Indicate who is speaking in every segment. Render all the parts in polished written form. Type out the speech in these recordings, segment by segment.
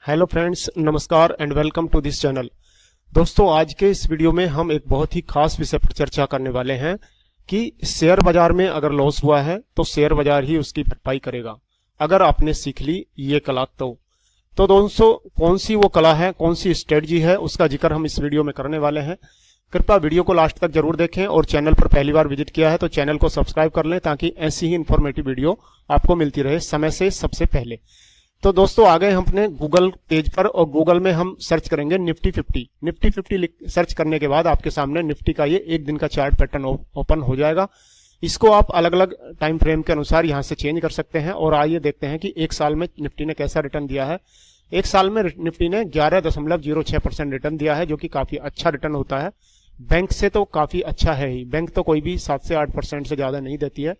Speaker 1: Hello friends, नमस्कार and welcome to this channel. दोस्तों, आज के इस वीडियो में हम एक बहुत ही खास विषय पर चर्चा करने वाले हैं कि शेयर बाजार में अगर लॉस हुआ है तो शेयर बाजार ही उसकी भरपाई करेगा, अगर आपने सीख ली ये कला तो दोस्तों, कौन सी वो कला है, कौन सी स्ट्रेटजी है, उसका जिक्र हम इस वीडियो में करने वाले हैं। कृपया वीडियो को लास्ट तक जरूर देखें और चैनल पर पहली बार विजिट किया है तो चैनल को सब्सक्राइब कर लें ताकि ऐसी ही इंफॉर्मेटिव वीडियो आपको मिलती रहे समय से सबसे पहले। तो दोस्तों, आ गए हम अपने गूगल पेज पर और गूगल में हम सर्च करेंगे निफ्टी 50। निफ्टी 50 सर्च करने के बाद आपके सामने निफ्टी का ये एक दिन का चार्ट पैटर्न ओपन हो जाएगा। इसको आप अलग अलग टाइम फ्रेम के अनुसार यहां से चेंज कर सकते हैं और आइए देखते हैं कि एक साल में निफ्टी ने कैसा रिटर्न दिया है। एक साल में निफ्टी ने 11.06% रिटर्न दिया है, जो कि काफी अच्छा रिटर्न होता है। बैंक से तो काफी अच्छा है ही, बैंक तो कोई भी 7 से 8% से ज्यादा नहीं देती है।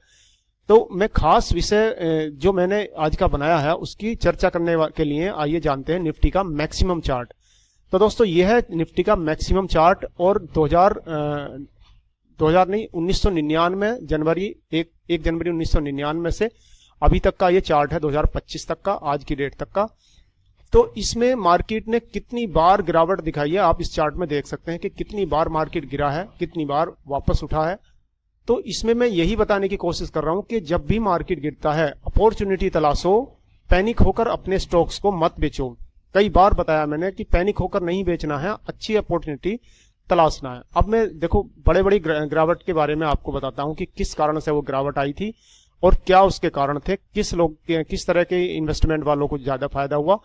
Speaker 1: तो मैं खास विषय जो मैंने आज का बनाया है उसकी चर्चा करने के लिए आइए जानते हैं निफ्टी का मैक्सिमम चार्ट। तो दोस्तों, यह है निफ्टी का मैक्सिमम चार्ट और 1999 जनवरी 1 जनवरी 1999 से अभी तक का ये चार्ट है, 2025 तक का, आज की डेट तक का। तो इसमें मार्केट ने कितनी बार गिरावट दिखाई है आप इस चार्ट में देख सकते हैं कि कितनी बार मार्केट गिरा है, कितनी बार वापस उठा है। तो इसमें मैं यही बताने की कोशिश कर रहा हूं कि जब भी मार्केट गिरता है अपॉर्चुनिटी तलाशो, पैनिक होकर अपने स्टॉक्स को मत बेचो। कई बार बताया मैंने कि पैनिक होकर नहीं बेचना है, अच्छी अपॉर्चुनिटी तलाशना है। अब मैं देखो बड़े बड़ी गिरावट के बारे में आपको बताता हूं कि किस कारण से वो गिरावट आई थी और क्या उसके कारण थे, किस तरह के इन्वेस्टमेंट वालों को ज्यादा फायदा हुआ।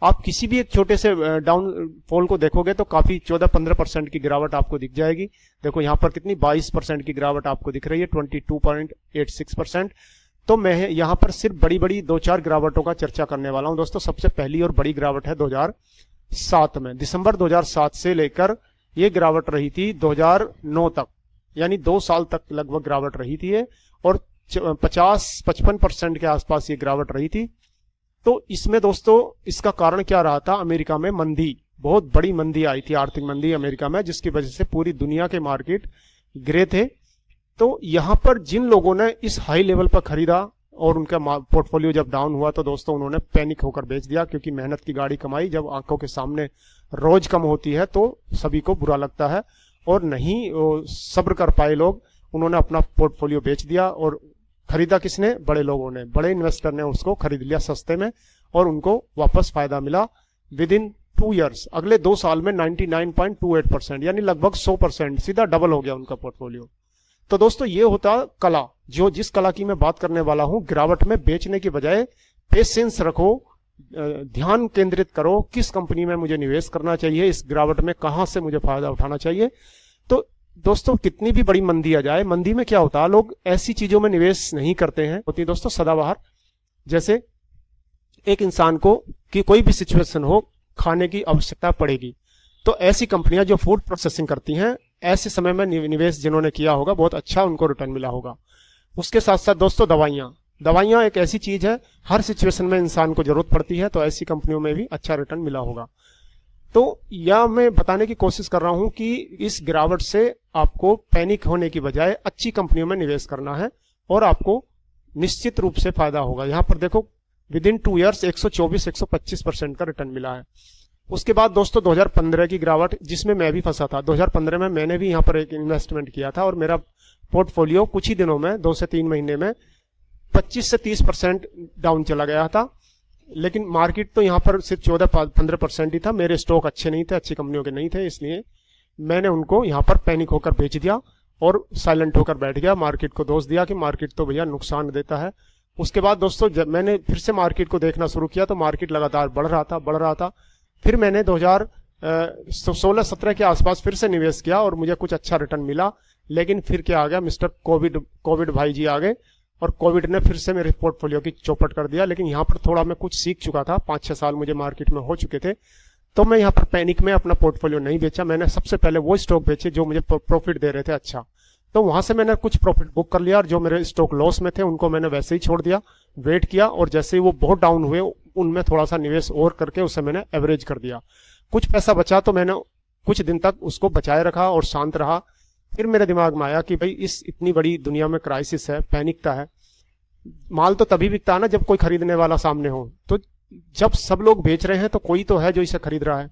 Speaker 1: आप किसी भी एक छोटे से डाउनफॉल को देखोगे तो काफी 14-15% की गिरावट आपको दिख जाएगी। देखो यहाँ पर कितनी 22% की गिरावट आपको दिख रही है, 22.86%। तो मैं यहाँ पर सिर्फ बड़ी बड़ी 2-4 गिरावटों का चर्चा करने वाला हूँ। दोस्तों, सबसे पहली और बड़ी गिरावट है 2007 में। दिसंबर 2007 से लेकर ये गिरावट रही थी 2009 तक, यानी 2 साल तक लगभग गिरावट रही थी ये, और 50-55% के आसपास ये गिरावट रही थी। तो इसमें दोस्तों इसका कारण क्या रहा था, अमेरिका में मंदी, बहुत बड़ी मंदी आई थी, आर्थिक मंदी अमेरिका में, जिसकी वजह से पूरी दुनिया के मार्केट गिरे थे। तो यहां पर जिन लोगों ने इस हाई लेवल पर खरीदा और उनका पोर्टफोलियो जब डाउन हुआ तो दोस्तों उन्होंने पैनिक होकर बेच दिया, क्योंकि मेहनत की गाड़ी कमाई जब आंखों के सामने रोज कम होती है तो सभी को बुरा लगता है, और नहीं सब्र कर पाए लोग, उन्होंने अपना पोर्टफोलियो बेच दिया। और खरीदा किसने? बड़े लोगों ने, बड़े इन्वेस्टर ने उसको खरीद लिया सस्ते में और उनको वापस फायदा मिला विद इन 2 ईयर्स। अगले 2 साल में 99.28%, यानी लगभग 100%, सीधा डबल हो गया उनका पोर्टफोलियो। तो दोस्तों, ये होता कला, जिस कला की मैं बात करने वाला हूं। गिरावट में बेचने की बजाय पेशेंस रखो, ध्यान केंद्रित करो, किस कंपनी में मुझे निवेश करना चाहिए, इस गिरावट में कहां से मुझे फायदा उठाना चाहिए। तो दोस्तों, कितनी भी बड़ी मंदी आ जाए, मंदी में क्या होता है, लोग ऐसी चीजों में निवेश नहीं करते हैं, होती है दोस्तों सदाबहार। जैसे एक इंसान को कि कोई भी सिचुएशन हो, खाने की आवश्यकता पड़ेगी, तो ऐसी कंपनियां जो फूड प्रोसेसिंग करती हैं, ऐसे समय में निवेश जिन्होंने किया होगा बहुत अच्छा उनको रिटर्न मिला होगा। उसके साथ साथ दोस्तों दवाइयां एक ऐसी चीज है, हर सिचुएशन में इंसान को जरूरत पड़ती है, तो ऐसी कंपनियों में भी अच्छा रिटर्न मिला होगा। तो यह मैं बताने की कोशिश कर रहा हूं कि इस गिरावट से आपको पैनिक होने की बजाय अच्छी कंपनियों में निवेश करना है और आपको निश्चित रूप से फायदा होगा। यहां पर देखो विद इन 2 ईयर्स 124-125% का रिटर्न मिला है। उसके बाद दोस्तों 2015 की गिरावट, जिसमें मैं भी फंसा था। 2015 में मैंने भी यहां पर एक इन्वेस्टमेंट किया था और मेरा पोर्टफोलियो कुछ ही दिनों में, 2 से 3 महीने में 25 से 30% डाउन चला गया था। लेकिन मार्केट तो यहाँ पर सिर्फ 14-15% ही था। मेरे स्टॉक अच्छे नहीं थे, अच्छी कंपनियों के नहीं थे, इसलिए मैंने उनको यहाँ पर पैनिक होकर बेच दिया और साइलेंट होकर बैठ गया, मार्केट को दोष दिया कि मार्केट तो भैया नुकसान देता है। उसके बाद दोस्तों जब मैंने फिर से मार्केट को देखना शुरू किया तो मार्केट लगातार बढ़ रहा था। फिर मैंने 2016-17 के आसपास फिर से निवेश किया और मुझे कुछ अच्छा रिटर्न मिला। लेकिन फिर क्या आ गया, मिस्टर कोविड भाई जी आ गए और कोविड ने फिर से मेरे पोर्टफोलियो की चौपट कर दिया। लेकिन यहाँ पर थोड़ा मैं कुछ सीख चुका था, 5-6 साल मुझे मार्केट में हो चुके थे, तो मैं यहाँ पर पैनिक में अपना पोर्टफोलियो नहीं बेचा। मैंने सबसे पहले वो स्टॉक बेचे जो मुझे प्रॉफिट दे रहे थे अच्छा, तो वहां से मैंने कुछ प्रॉफिट बुक कर लिया और जो मेरे स्टॉक लॉस में थे उनको मैंने वैसे ही छोड़ दिया, वेट किया, और जैसे ही वो बहुत डाउन हुए उनमें थोड़ा सा निवेश और करके उसे मैंने एवरेज कर दिया। कुछ पैसा बचा तो मैंने कुछ दिन तक उसको बचाए रखा और शांत रहा। फिर मेरे दिमाग में आया कि भाई इस इतनी बड़ी दुनिया में क्राइसिस है, पैनिकता है, माल तो तभी बिकता है ना जब कोई खरीदने वाला सामने हो। तो जब सब लोग बेच रहे हैं तो कोई तो है जो इसे खरीद रहा है।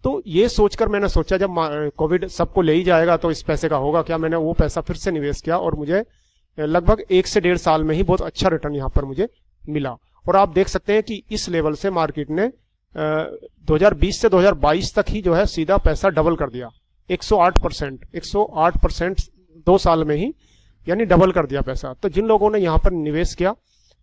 Speaker 1: तो ये सोचकर मैंने सोचा जब कोविड सबको ले ही जाएगा तो इस पैसे का होगा क्या। मैंने वो पैसा फिर से निवेश किया और मुझे लगभग 1 से 1.5 साल में ही बहुत अच्छा रिटर्न यहाँ पर मुझे मिला। और आप देख सकते हैं कि इस लेवल से मार्केट ने 2020 से 2022 तक ही जो है सीधा पैसा डबल कर दिया। 108% 2 साल में ही, यानी डबल कर दिया पैसा। तो जिन लोगों ने यहाँ पर निवेश किया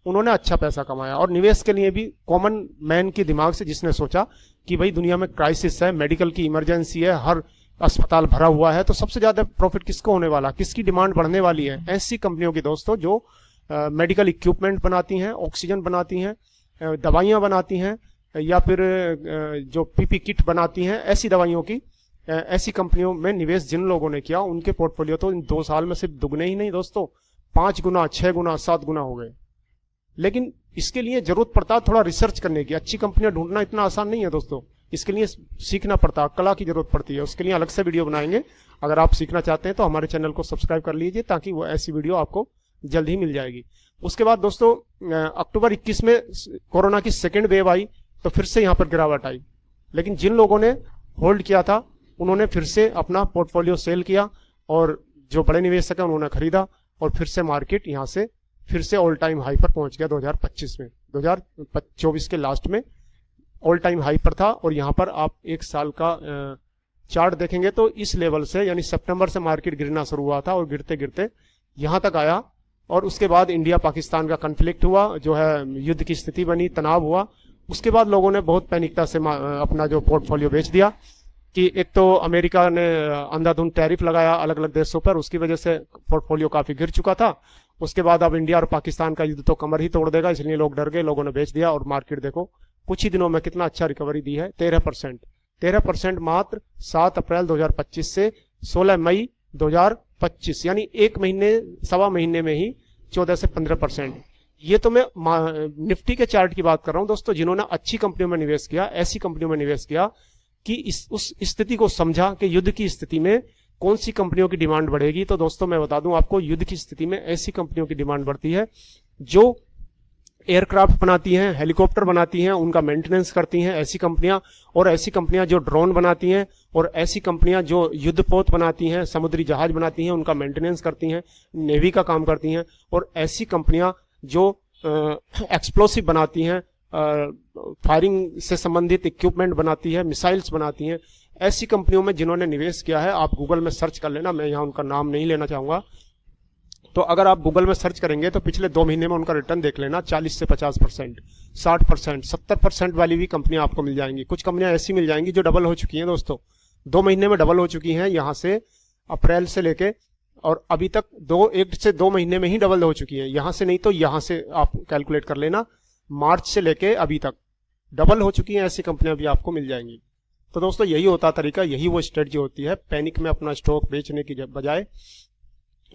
Speaker 1: उन्होंने अच्छा पैसा कमाया। और निवेश के लिए भी कॉमन मैन के दिमाग से जिसने सोचा कि भाई दुनिया में क्राइसिस है, मेडिकल की इमरजेंसी है, हर अस्पताल भरा हुआ है, तो सबसे ज्यादा प्रॉफिट किसको होने वाला, किसकी डिमांड बढ़ने वाली है? ऐसी कंपनियों की दोस्तों जो मेडिकल इक्विपमेंट बनाती हैं, ऑक्सीजन बनाती हैं, दवाइयां बनाती हैं, या फिर जो पीपी किट बनाती हैं, ऐसी दवाइयों की ऐसी कंपनियों में निवेश जिन लोगों ने किया उनके पोर्टफोलियो तो इन 2 साल में सिर्फ दुगने ही नहीं दोस्तों, 5 गुना, 6 गुना, 7 गुना हो गए। लेकिन इसके लिए जरूरत पड़ता है थोड़ा रिसर्च करने की। अच्छी कंपनियां ढूंढना इतना आसान नहीं है दोस्तों, इसके लिए सीखना पड़ता है, कला की जरूरत पड़ती है। उसके लिए अलग से वीडियो बनाएंगे। अगर आप सीखना चाहते हैं तो हमारे चैनल को सब्सक्राइब कर लीजिए ताकि वो ऐसी वीडियो आपको जल्द ही मिल जाएगी। उसके बाद दोस्तों अक्टूबर 21 में कोरोना की सेकेंड वेव आई तो फिर से यहाँ पर गिरावट आई। लेकिन जिन लोगों ने होल्ड किया था उन्होंने फिर से अपना पोर्टफोलियो सेल किया और जो बड़े निवेशक है उन्होंने खरीदा और फिर से मार्केट यहाँ से फिर से ऑल टाइम हाई पर पहुंच गया 2025 में। 2024 के लास्ट में ऑल टाइम हाई पर था। और यहाँ पर आप 1 साल का चार्ट देखेंगे तो इस लेवल से, यानी सितंबर से मार्केट गिरना शुरू हुआ था और गिरते गिरते यहाँ तक आया। और उसके बाद इंडिया पाकिस्तान का कन्फ्लिक्ट हुआ, जो है युद्ध की स्थिति बनी, तनाव हुआ। उसके बाद लोगों ने बहुत पैनिकता से अपना जो पोर्टफोलियो बेच दिया कि एक तो अमेरिका ने अंधाधुंध टैरिफ लगाया अलग अलग देशों पर, उसकी वजह से पोर्टफोलियो काफी गिर चुका था। उसके बाद अब इंडिया और पाकिस्तान का युद्ध तो कमर ही तोड़ देगा, इसलिए लोग डर गए, लोगों ने बेच दिया। और मार्केट देखो कुछ ही दिनों में कितना अच्छा रिकवरी दी है, 13% मात्र 7 अप्रैल 2025 से 16 मई 2025, यानी 1 महीने, 1.25 महीने में ही 14 से 15%। ये तो मैं निफ्टी के चार्ट की बात कर रहा हूं दोस्तों। जिन्होंने अच्छी कंपनियों में निवेश किया, ऐसी कंपनियों में निवेश किया कि उस स्थिति को समझा कि युद्ध की स्थिति में कौन सी कंपनियों की डिमांड बढ़ेगी। तो दोस्तों मैं बता दूं आपको, युद्ध की स्थिति में ऐसी कंपनियों की डिमांड बढ़ती है जो एयरक्राफ्ट बनाती हैं, हेलीकॉप्टर बनाती हैं, उनका मेंटेनेंस करती हैं, ऐसी कंपनियां। और ऐसी कंपनियां जो ड्रोन बनाती हैं, और ऐसी कंपनियां जो युद्धपोत बनाती हैं, समुद्री जहाज बनाती हैं, उनका मेंटेनेंस करती हैं, नेवी का काम करती हैं। और ऐसी कंपनियां जो एक्सप्लोसिव बनाती हैं, फायरिंग से संबंधित इक्विपमेंट बनाती है, मिसाइल्स बनाती हैं। ऐसी कंपनियों में जिन्होंने निवेश किया है, आप गूगल में सर्च कर लेना, मैं यहाँ उनका नाम नहीं लेना चाहूंगा। तो अगर आप गूगल में सर्च करेंगे तो पिछले 2 महीने में उनका रिटर्न देख लेना, 40 से 50%, 60%, 70% वाली भी कंपनियां आपको मिल जाएंगी। कुछ कंपनियां ऐसी मिल जाएंगी जो डबल हो चुकी हैं दोस्तों, 2 महीने में डबल हो चुकी हैं, यहाँ से अप्रैल से लेके और अभी तक 1 से 2 महीने में ही डबल हो चुकी है। यहाँ से नहीं तो यहाँ से आप कैलकुलेट कर लेना, मार्च से लेके अभी तक डबल हो चुकी हैं ऐसी कंपनियां भी आपको मिल जाएंगी। तो दोस्तों यही होता तरीका, यही वो स्ट्रेटजी होती है। पैनिक में अपना स्टॉक बेचने की बजाय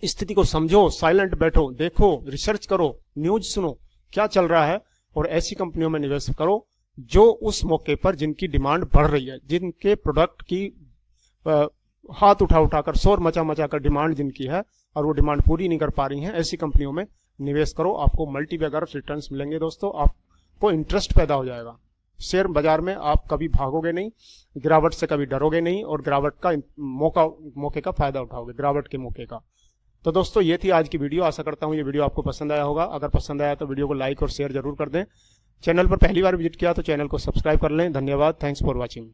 Speaker 1: स्थिति को समझो, साइलेंट बैठो, देखो, रिसर्च करो, न्यूज सुनो क्या चल रहा है और ऐसी कंपनियों में निवेश करो जो उस मौके पर जिनकी डिमांड बढ़ रही है, जिनके प्रोडक्ट की हाथ उठा उठाकर, शोर मचा मचा कर डिमांड जिनकी है और वो डिमांड पूरी नहीं कर पा रही है, ऐसी कंपनियों में निवेश करो। आपको मल्टीबैगर रिटर्न्स मिलेंगे दोस्तों, आपको इंटरेस्ट पैदा हो जाएगा। शेयर बाजार में आप कभी भागोगे नहीं, गिरावट से कभी डरोगे नहीं और गिरावट का मौके का फायदा उठाओगे, गिरावट के मौके का। तो दोस्तों ये थी आज की वीडियो। आशा करता हूँ ये वीडियो आपको पसंद आया होगा। अगर पसंद आया तो वीडियो को लाइक और शेयर जरूर कर दें। चैनल पर पहली बार विजिट किया तो चैनल को सब्सक्राइब कर लें। धन्यवाद, थैंक्स फॉर वॉचिंग।